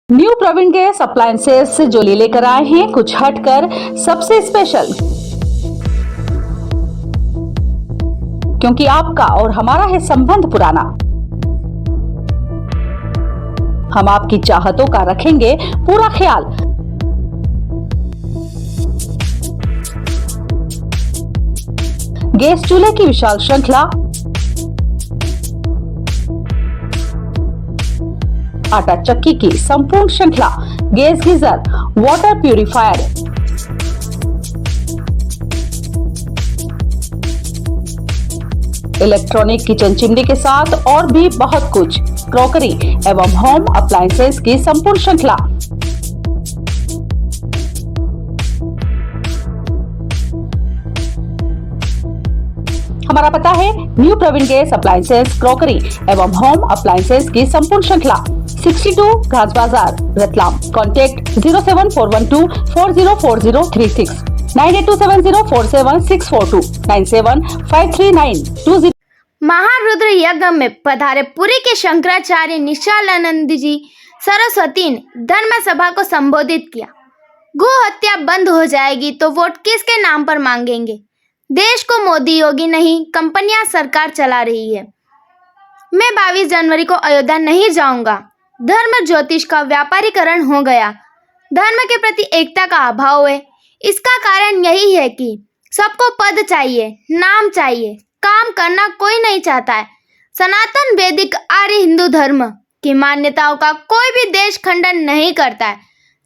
New Praveen gas appliances से जो लेकर आए हैं कुछ हटकर सबसे स्पेशल, क्योंकि आपका और हमारा है संबंध पुराना। हम आपकी चाहतों का रखेंगे पूरा ख्याल। गैस चूल्हे की विशाल श्रृंखला, आटा चक्की की संपूर्ण श्रृंखला, gas geyser, water purifier, electronic kitchen chimney के साथ और भी बहुत कुछ, क्रॉकरी एवं होम अप्लायंसेस की संपूर्ण श्रृंखला। हमारा पता है new Praveen gas appliances, crockery एवं होम अप्लायंसेस की संपूर्ण श्रृंखला, 62 घास बाजार, रतलाम। कॉन्टैक्ट 07412404036, 9827047642, 97539220। महारुद्र यज्ञ में पधारे पुरी के शंकराचार्य निश्चलानंद जी सरस्वती ने धर्म सभा को संबोधित किया। गो हत्या बंद हो जाएगी तो वोट किसके नाम पर मांगेंगे? देश को मोदी योगी नहीं कंपनियां सरकार चला रही है। मैं 22 जनवरी को अयोध्या नहीं जाऊंगा। धर्म ज्योतिष का व्यापारीकरण हो गया। धर्म के प्रति एकता का अभाव है। इसका कारण यही है कि सबको पद चाहिए, नाम चाहिए, काम करना कोई नहीं चाहता है। सनातन वैदिक आर्य हिंदू धर्म की मान्यताओं का कोई भी देश खंडन नहीं करता है।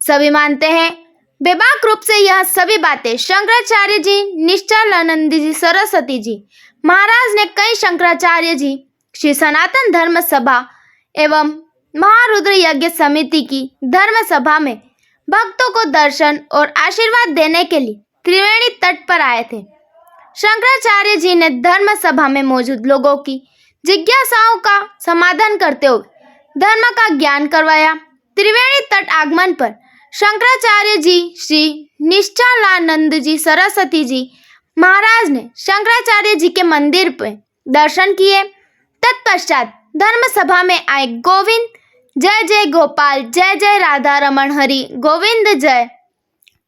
सभी मानते हैं। बेबाक रूप से यह सभी बातें शंकराचार्य जी, निश्चलानंद जी सरस्वती जी महाराज ने कई शंकराचार्य जी श्री सनातन धर्म सभा एवं महारुद्र यज्ञ समिति की धर्म सभा में भक्तों को दर्शन और आशीर्वाद देने के लिए त्रिवेणी तट पर आए थे। शंकराचार्य जी ने धर्म सभा में मौजूद लोगों की जिज्ञासाओं का समाधान करते हुए धर्म का ज्ञान करवाया। त्रिवेणी तट आगमन पर शंकराचार्य जी श्री निश्चलानंद जी सरस्वती जी महाराज ने शंकराचार्य जी के मंदिर पर दर्शन किए। तत्पश्चात धर्म सभा में आए गोविंद जय जय गोपाल, जय जय राधा रमण हरि गोविंद जय,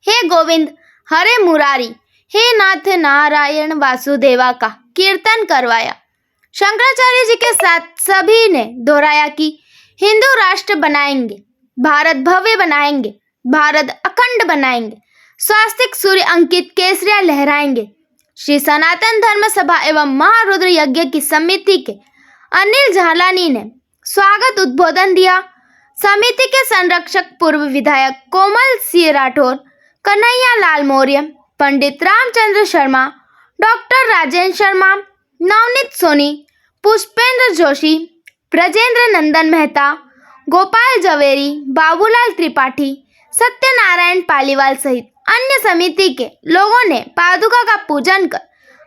हे गोविंद हरे मुरारी, हे नाथ नारायण वासुदेवा का कीर्तन करवाया। शंकराचार्य जी के साथ सभी ने दोहराया कि हिंदू राष्ट्र बनाएंगे, भारत भव्य बनाएंगे, भारत अखंड बनाएंगे, स्वास्तिक सूर्य अंकित केसरिया लहराएंगे। श्री सनातन धर्म सभा एवं महारुद्र यज्ञ की समिति के अनिल झालानी ने स्वागत उद्बोधन दिया। समिति के संरक्षक पूर्व विधायक कोमल सिंह राठौर, कन्हैया लाल मौर्य, पंडित रामचंद्र शर्मा, डॉक्टर राजेंद्र शर्मा, नवनीत सोनी, पुष्पेंद्र जोशी, ब्रजेंद्र नंदन मेहता, गोपाल जवेरी, बाबूलाल त्रिपाठी, सत्यनारायण पालीवाल सहित अन्य समिति के लोगों ने पादुका का पूजन कर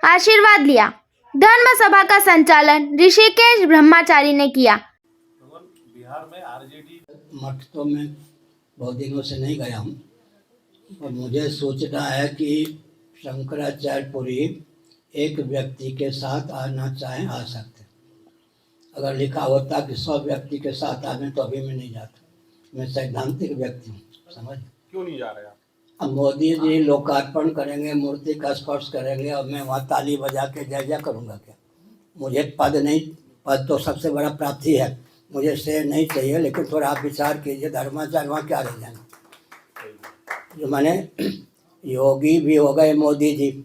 आशीर्वाद लिया। धर्म सभा का संचालन ऋषिकेश ब्रह्मचारी ने किया। बिहार में आरजेडी मठ तो मैं बहुत दिनों से नहीं गया हूँ, और मुझे सोचना है कि शंकराचार्य पुरी एक व्यक्ति के साथ आना चाहें आ सकते। अगर लिखा होता कि 100 व्यक्ति के साथ आने तो अभी मैं नहीं जाता। मैं सैद्धांतिक व्यक्ति हूँ, समझ। क्यों नहीं जा रहे आप? अब मोदी जी लोकार्पण करेंगे, मूर्ति का स्पर्श करेंगे और मैं वहाँ ताली बजा के जय जय करूँगा क्या? मुझे पद नहीं, पद तो सबसे बड़ा प्राप्ति है, मुझे श्रेय नहीं चाहिए। लेकिन थोड़ा आप विचार कीजिए, धर्माचार्य वहाँ क्या रह जाएंगे? जो माने योगी भी हो गए मोदी जी,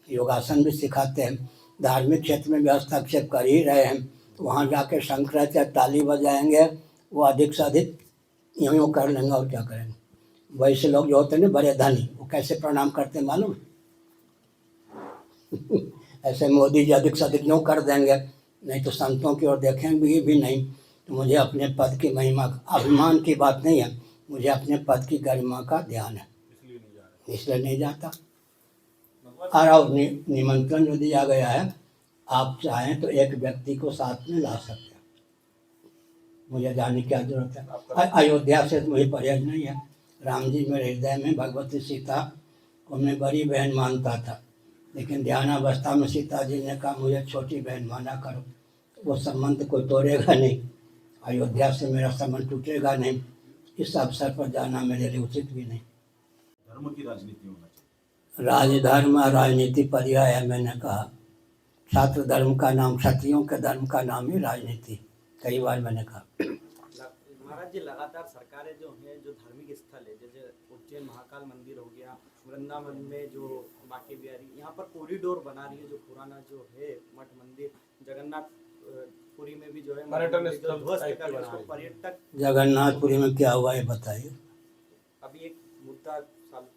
योगासन भी सिखाते हैं, धार्मिक क्षेत्र में भी हस्तक्षेप कर ही रहे हैं, तो वहाँ जाके शंकराचार्य ताली बजाएंगे, वो अधिक से अधिक यूँ कर लेंगे और क्या करेंगे। वैसे लोग जो होते हैं ना बड़े धनी, वो कैसे प्रणाम करते हैं मालूम? ऐसे मोदी जी अधिक से अधिक यूँ कर देंगे, नहीं तो संतों की ओर देखेंगे भी नहीं। तो मुझे अपने पद की महिमा, अभिमान की बात नहीं है, मुझे अपने पद की गरिमा का ध्यान है, इसलिए नहीं जाता। और निमंत्रण जो दिया गया है, आप चाहें तो एक व्यक्ति को साथ में ला सकते हैं, मुझे जाने की क्या जरूरत है। अयोध्या से मुझे परहेज नहीं है। राम जी मेरे हृदय में, भगवती सीता को मैं बड़ी बहन मानता था, लेकिन ध्यानावस्था में सीता जी ने कहा मुझे छोटी बहन माना करो। वो संबंध कोई तोड़ेगा नहीं, अयोध्या से मेरा संबंध टूटेगा नहीं। इस अवसर पर जाना मेरे लिए उचित भी नहीं। धर्म की राजनीति होना चाहिए। राजधर्म राजनीति पर्याय है, मैंने कहा। छात्र धर्म का नाम, क्षत्रियों के धर्म का नाम ही राजनीति, कई बार मैंने कहा। महाराज जी, लगातार सरकारें जो हैं, जो धार्मिक स्थल है, जैसे उज्जैन महाकाल मंदिर हो गया, वृंदावन में जो बांके बिहारी, यहाँ पर कॉरिडोर बना रही है, जो पुराना जो है मठ मंदिर, जगन्नाथ पुरी में भी जो है पर्यटन जो स्थल ध्वस्त टाइप कर के उसको बनाए। पर्यटक। जगन्नाथपुरी में क्या हुआ है बताइए। अभी एक मुद्दा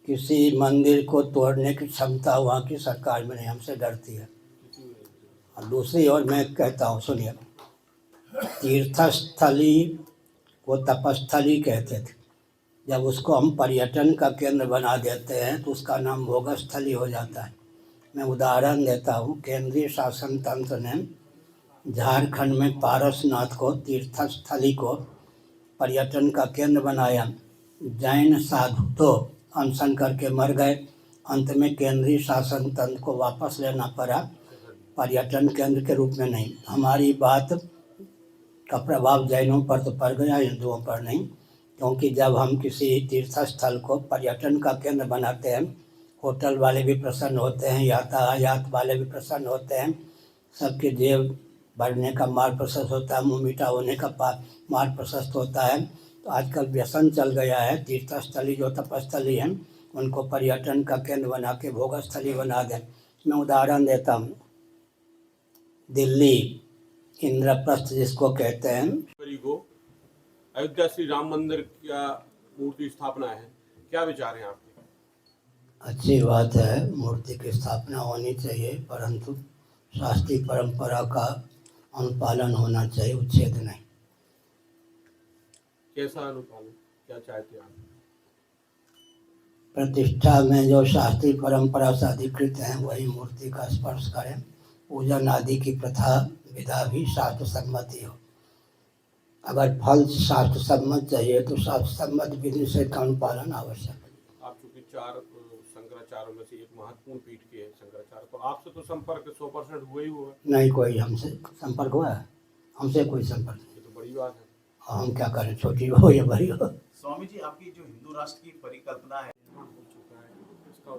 किसी मंदिर को तोड़ने की क्षमता वहाँ की सरकार में नहीं, हमसे डरती है। और दूसरी ओर मैं कहता हूँ, सुनिए, तीर्थस्थली को तपस्थली कहते थे। जब उसको हम पर्यटन का केंद्र बना देते हैं तो उसका नाम भोगस्थली हो जाता है। मैं उदाहरण देता हूँ, केंद्रीय शासन तंत्र ने झारखंड में पारसनाथ को, तीर्थस्थली को पर्यटन का केंद्र बनाया। जैन साधु तो अनशन करके मर गए। अंत में केंद्रीय शासन तंत्र को वापस लेना पड़ा, पर्यटन केंद्र के रूप में नहीं। हमारी बात का प्रभाव जैनों पर तो पड़ गया, हिंदुओं पर नहीं, क्योंकि जब हम किसी तीर्थ स्थल को पर्यटन का केंद्र बनाते हैं, होटल वाले भी प्रसन्न होते हैं, यातायात वाले भी प्रसन्न होते हैं, सबके जेब भरने का मार्ग प्रशस्त होता है, मुँह मीठा होने का मार्ग प्रशस्त होता है। तो आजकल व्यसन चल गया है, तीर्थस्थली जो तपस्थली हैं उनको पर्यटन का केंद्र बना के भोगस्थली बना दें। मैं उदाहरण देता हूँ, दिल्ली इंद्रप्रस्थ जिसको कहते हैं, को अयोध्या श्री राम मंदिर का मूर्ति स्थापना है, क्या विचार हैं आपके? अच्छी बात है, मूर्ति की स्थापना होनी चाहिए, परंतु शास्त्रीय परंपरा का अनुपालन होना चाहिए, उच्छेद नहीं। कैसा अनुपालन, क्या चाहते हैं आप? प्रतिष्ठा में जो शास्त्रीय परंपरा से अधिकृत हैं वही मूर्ति का स्पर्श करें। पूजन आदि की प्रथा विधा भी शास्त्र सम्मत ही हो। अगर फल शास्त्र सम्मत चाहिए तो शास्त्र सम्मत विधि से का अनुपालन आवश्यक है। आप चूंकि चार शंकराचार्यों में से एक महत्वपूर्ण पीठ के हैं शंकराचार्य, तो आपसे तो संपर्क 100% हुआ ही हुआ? नहीं, कोई हमसे संपर्क हुआ है? हमसे कोई संपर्क नहीं। ये तो बड़ी बात है। हम क्या करें, छोटी हो या बड़ी हो। स्वामी जी, आपकी जो हिंदू राष्ट्र की परिकल्पना है, हो चुका है, उसका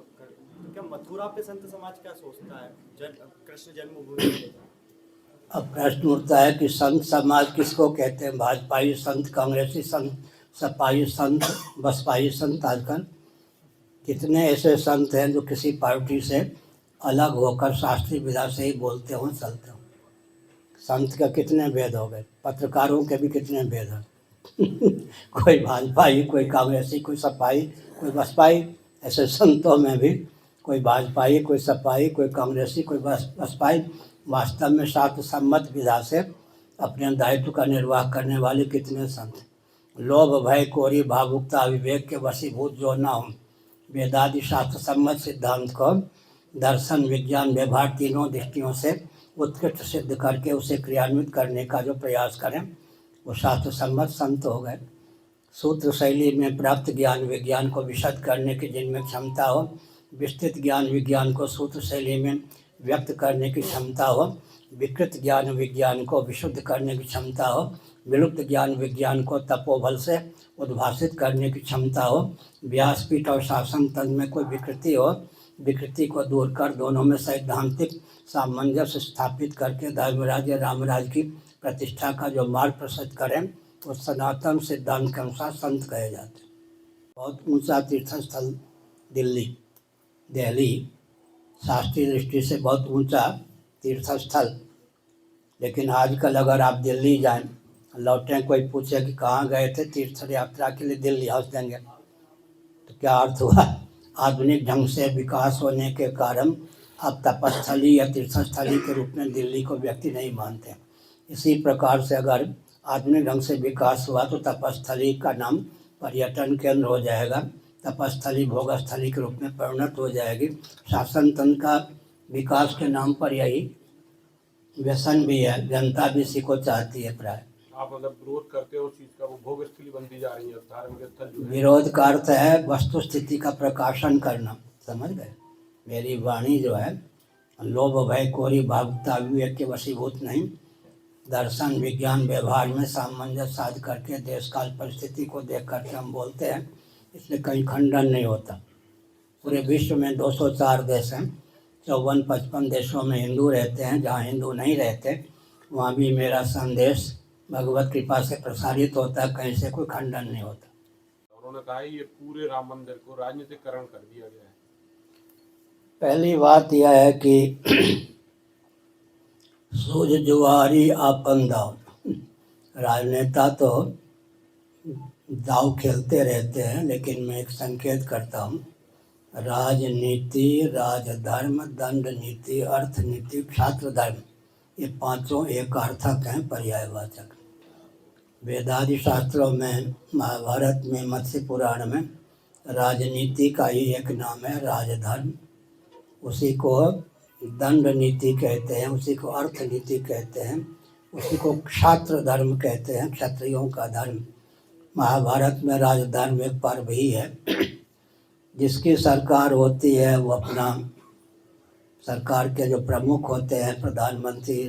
क्या मथुरा पे संत समाज क्या सोचता है कृष्ण जन्मभूमि को लेकर? अब प्रश्न उठता है कि संत समाज किसको कहते हैं? भाजपाई संत, कांग्रेसी संत, सपाई संत, बसपाई संत। आजकल कितने ऐसे संत हैं जो किसी पार्टी से अलग होकर शास्त्रीय विधा से ही बोलते हों, चलते हों। संत का कितने भेद हो गए, पत्रकारों के भी कितने भेद हैं। कोई भाजपाई, कोई कांग्रेसी, कोई सपाई, कोई बसपाई। ऐसे संतों में भी कोई भाजपाई, कोई सपाई, कोई कांग्रेसी, कोई बसपाई। वास्तव में शास्त्र सम्मत विधा से अपने दायित्व का निर्वाह करने वाले कितने संत। लोभ, भय, कोरी, भावुकता, विवेक के वशीभूत जो ना हो, वेदादि शास्त्र सम्मत सिद्धांत को दर्शन, विज्ञान, व्यवहार तीनों दृष्टियों से उत्कृष्ट सिद्ध करके उसे क्रियान्वित करने का जो प्रयास करें वो शास्त्र सम्मत संत हो गए। सूत्र शैली में प्राप्त ज्ञान विज्ञान को विशद करने की जिनमें क्षमता हो, विस्तृत ज्ञान विज्ञान को सूत्र शैली में व्यक्त करने की क्षमता हो, विकृत ज्ञान विज्ञान को विशुद्ध करने की क्षमता हो, विलुप्त ज्ञान विज्ञान को तपोबल से उद्भाषित करने की क्षमता हो, व्यासपीठ और शासन तंत्र में कोई विकृति हो, विकृति को दूर कर दोनों में सैद्धांतिक सामंजस्य स्थापित करके धर्मराज या रामराज की प्रतिष्ठा का जो मार्ग प्रशस्त करें उस सनातन सिद्धांत के अनुसार संत कहे जाते हैं। बहुत ऊंचा तीर्थस्थल दिल्ली शास्त्रीय दृष्टि से बहुत ऊंचा तीर्थस्थल। लेकिन आजकल अगर आप दिल्ली जाएं, लौटें, कोई पूछे कि कहाँ गए थे तीर्थ यात्रा के लिए, दिल्ली, हंस देंगे। तो क्या अर्थ हुआ? आधुनिक ढंग से विकास होने के कारण अब तपस्थली या तीर्थस्थली के रूप में दिल्ली को व्यक्ति नहीं मानते। इसी प्रकार से अगर आधुनिक ढंग से विकास हुआ तो तपस्थली का नाम पर्यटन केंद्र हो जाएगा, तपस्थली भोगस्थली के रूप में परिणत हो जाएगी। शासन तंत्र का विकास के नाम पर यही व्यसन भी है, जनता भी इसी को चाहती है। प्राय आप मतलब विरोध करते हो उस चीज़ का, वो भोगस्थली बनती जा रही है धार्मिक स्थल जो है। विरोध का अर्थ है वस्तु स्थिति का प्रकाशन करना, समझ गए? मेरी वाणी जो है लोभ, भय, कोरी, भावुकता, विवेक के वशीभूत नहीं, दर्शन विज्ञान व्यवहार में सामंजस्य साध करके देश काल परिस्थिति को देख करके हम बोलते हैं, इसलिए कहीं खंडन नहीं होता। पूरे विश्व में 204 देश हैं, 54-55 देशों में हिंदू रहते हैं। जहाँ हिंदू नहीं रहते वहाँ भी मेरा संदेश भगवत कृपा से प्रसारित होता है, कहीं से कोई खंडन नहीं होता। उन्होंने कहा ये पूरे राम मंदिर को राजनीतिकरण कर दिया गया है। पहली बात यह है कि सूझ जुआरी आपन दाव। राजनेता तो दाव खेलते रहते हैं, लेकिन मैं एक संकेत करता हूँ। राजनीति, राजधर्म, दंड नीति, अर्थ नीति, क्षात्र धर्म, ये पांचों एक अर्थक हैं, पर्यायवाचक। वेदादि शास्त्रों में, महाभारत में, मत्स्य पुराण में राजनीति का ही एक नाम है राजधर्म। उसी को दंड नीति कहते हैं, उसी को अर्थ नीति कहते हैं, उसी को क्षात्र धर्म कहते हैं, क्षत्रियों का धर्म। महाभारत में राजधर्म एक पर्व ही है। जिसकी सरकार होती है वो अपना, सरकार के जो प्रमुख होते हैं, प्रधानमंत्री,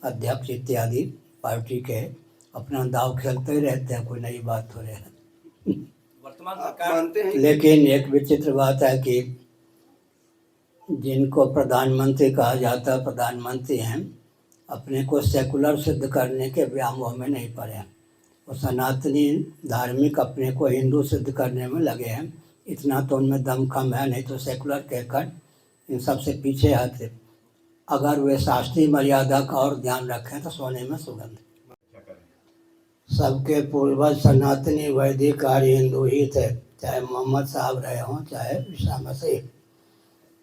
अध्यक्ष इत्यादि पार्टी के, अपना दाव खेलते ही रहते हैं, कोई नई बात हो रही है। वर्तमान सरकार मानते हैं, लेकिन एक विचित्र बात है कि जिनको प्रधानमंत्री कहा जाता है, प्रधानमंत्री हैं, अपने को सेकुलर सिद्ध करने के व्यामोह में नहीं पड़े हैं। वो सनातनी धार्मिक अपने को हिंदू सिद्ध करने में लगे हैं। इतना तो उनमें दम कम है, नहीं तो सेकुलर कहकर इन सबसे पीछे आते। अगर वे शास्त्रीय मर्यादा का और ध्यान रखें तो सोने में सुगंध। सबके पूर्वज सनातनी वैदिक आर्य हिंदू ही थे, चाहे मोहम्मद साहब रहे हों, चाहे ईसा मसीह।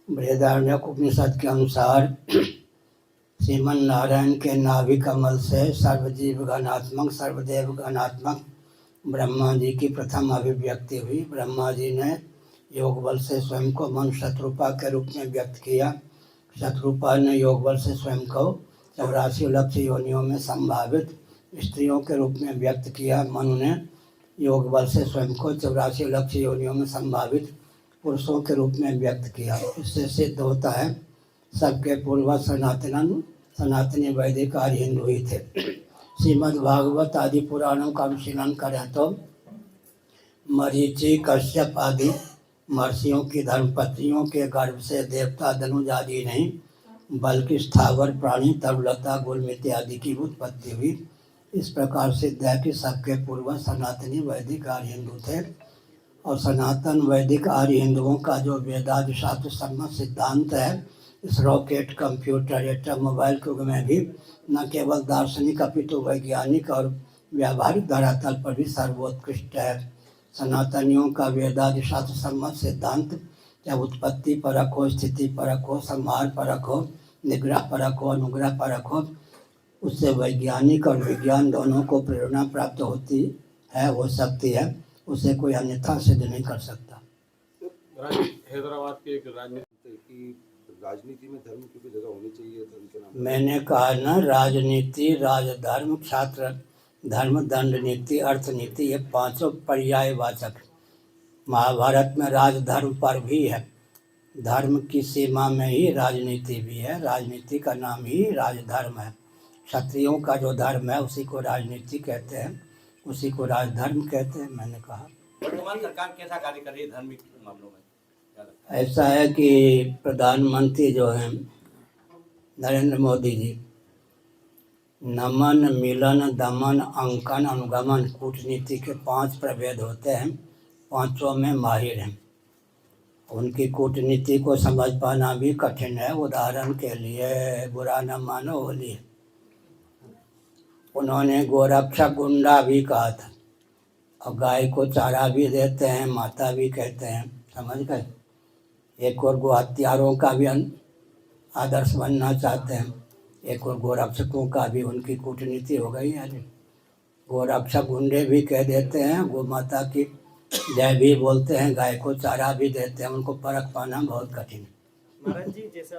बृहदारण्यक उपनिषद के अनुसार श्रीमन नारायण के नाभि कमल से सर्वजीव गणात्मक, सर्वदेव गणात्मक ब्रह्मा जी की प्रथम अभिव्यक्ति हुई। ब्रह्मा जी ने योग बल से स्वयं को मनु शत्रुपा के रूप में व्यक्त किया। शत्रुपा ने योग बल से स्वयं को 84 लक्ष योनियों में संभावित स्त्रियों के रूप में व्यक्त किया। मनु ने योग बल से स्वयं को 84 लक्ष योनियों में संभावित पुरुषों के रूप में व्यक्त किया। इससे सिद्ध होता है सबके पूर्वज सनातनी वैदिक आर्य हिंदू ही थे। श्रीमद् भागवत आदि पुराणों का अनुशीलन करें तो मरीचि, कश्यप आदि महर्षियों की धर्मपत्नियों के गर्भ से देवता धनुज आदि नहीं, बल्कि स्थावर प्राणी, तरुलता, गुल्म इत्यादि की उत्पत्ति हुई। इस प्रकार सिद्ध है कि सबके पूर्वज सनातनी वैदिक आर्य हिंदू थे। और सनातन वैदिक आर्य हिंदुओं का जो वेदादि शास्त्र सम्मत सिद्धांत है, इस रॉकेट, कंप्यूटर, एटम, मोबाइल के युग में भी न केवल दार्शनिक अपितु वैज्ञानिक और व्यावहारिक धरातल पर भी सर्वोत्कृष्ट है। सनातनियों का वेदादि शास्त्र सम्मत सिद्धांत चाहे उत्पत्ति परक हो, स्थिति परक हो, संहार परक हो, निग्रह परक हो, अनुग्रह परक हो, उससे वैज्ञानिक और विज्ञान दोनों को प्रेरणा प्राप्त होती है, हो सकती है। उसे कोई अन्यथा सिद्ध नहीं कर सकता। हैदराबाद के एक राजनीति में धर्म की भी जगह होनी चाहिए, धर्म के नाम। मैंने कहा ना, राजनीति, राजधर्म, क्षात्र धर्म, दंड नीति, अर्थ नीति, ये पांचों पर्यायवाचक। महाभारत में राजधर्म पर भी है। धर्म की सीमा में ही राजनीति भी है। राजनीति का नाम ही राजधर्म है। क्षत्रियों का जो धर्म है उसी को राजनीति कहते हैं, उसी को राजधर्म कहते हैं। मैंने कहा वर्तमान सरकार कैसा कार्य कर रही है धार्मिक मामलों में? ऐसा है कि प्रधानमंत्री जो हैं नरेंद्र मोदी जी, नमन, मिलन, दमन, अंकन, अनुगमन, कूटनीति के 5 प्रभेद होते हैं, पांचों में माहिर हैं। उनकी कूटनीति को समझ पाना भी कठिन है। उदाहरण के लिए, बुरा न मानो होली, उन्होंने गोरक्षक गुंडा भी कहा था, और गाय को चारा भी देते हैं, माता भी कहते हैं। समझ गए? एक और गो हत्यारों का भी आदर्श बनना चाहते हैं, एक और गोरक्षकों का भी उनकी कूटनीति हो गई है। गोरक्षक गुंडे भी कह देते हैं, गो माता की जय भी बोलते हैं, गाय को चारा भी देते हैं। उनको परख पाना बहुत कठिन है। महाराज जी, जैसे